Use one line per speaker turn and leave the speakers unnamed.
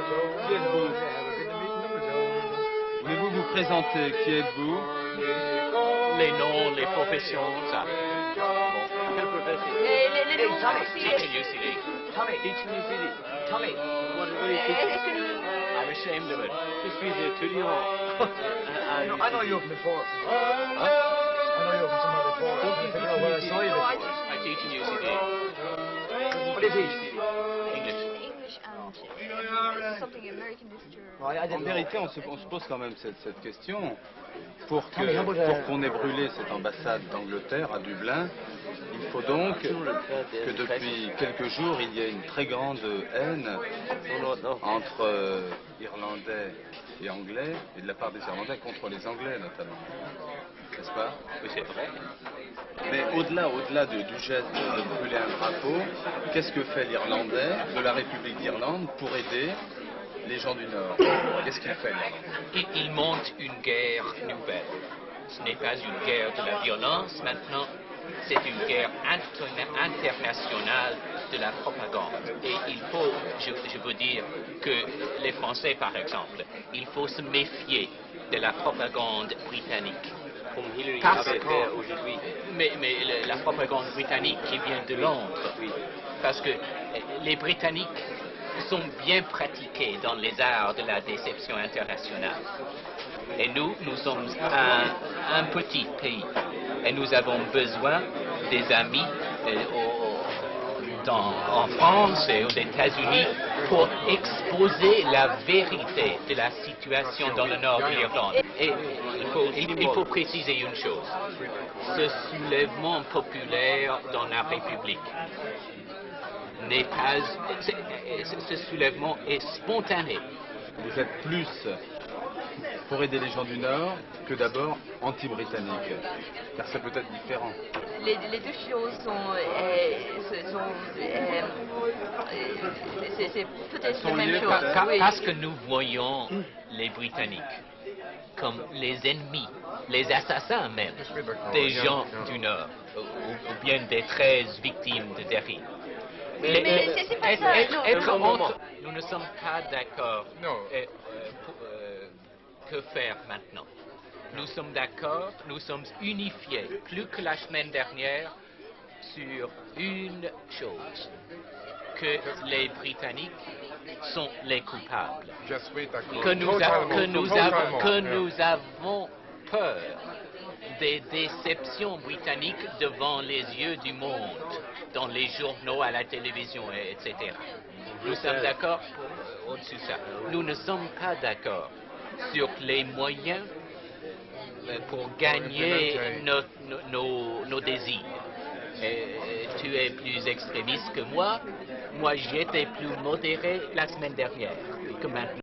Qui êtes-vous? Voulez-vous vous présenter? Qui êtes-vous?
Les noms, les professions, ça.
Quelle profession?
Les noms aussi.
Teaching UCD.
Tommy. Teaching UCD. Tommy.
I'm ashamed of it.
Je suis étudiant.
I know you before.
Huh?
I know you from somewhere before.
Don't you
I where I saw you before.
I teach in UCD.
What do you teach?
English.
English and something American literature.
En vérité, on se pose quand même cette question. Pour
mais
qu'on ait brûlé cette ambassade d'Angleterre à Dublin, il faut donc que depuis quelques jours, il y ait une très grande haine entre Irlandais et Anglais, et de la part des Irlandais contre les Anglais notamment. N'est-ce pas?
Oui, c'est vrai.
Mais au-delà du geste de brûler un drapeau, qu'est-ce que fait l'Irlandais de la République d'Irlande pour aider les gens du Nord? Qu'est-ce qu'il fait l'Irlandais?
Il monte une guerre nouvelle. Ce n'est pas une guerre de la violence maintenant, c'est une guerre internationale de la propagande. Et il faut, je veux dire, que les Français, par exemple, il faut se méfier de la propagande britannique.
Comme Hillary
Parce
avait
que-
fait aujourd'hui.
Mais la propagande britannique qui vient de Londres,
Oui.
parce que les Britanniques sont bien pratiqués dans les arts de la déception internationale. Et nous sommes un petit pays. Et nous avons besoin des amis en France et aux États-Unis pour exposer la vérité de la situation dans le nord de l'Irlande. Et il faut préciser une chose. Ce soulèvement populaire dans la République n'est pas... Ce soulèvement est spontané.
Vous êtes plus pour aider les gens du Nord que d'abord anti-britannique, car c'est peut-être différent.
Les deux choses c'est peut-être la même chose. Oui.
Parce que nous voyons les Britanniques comme les ennemis, les assassins même, des gens du Nord, ou bien des 13 victimes de Derry.
Mais c'est pas ça, non.
Nous ne sommes pas d'accord. Que faire maintenant? Nous sommes d'accord, nous sommes unifiés, plus que la semaine dernière, sur une chose, que les Britanniques sont les coupables, que nous avons peur des déceptions britanniques devant les yeux du monde, dans les journaux, à la télévision, etc. Nous sommes d'accord au-dessus de ça. Nous ne sommes pas d'accord sur les moyens pour gagner nos désirs. Tu es plus extrémiste que moi. Moi, j'étais plus modéré la semaine dernière que maintenant.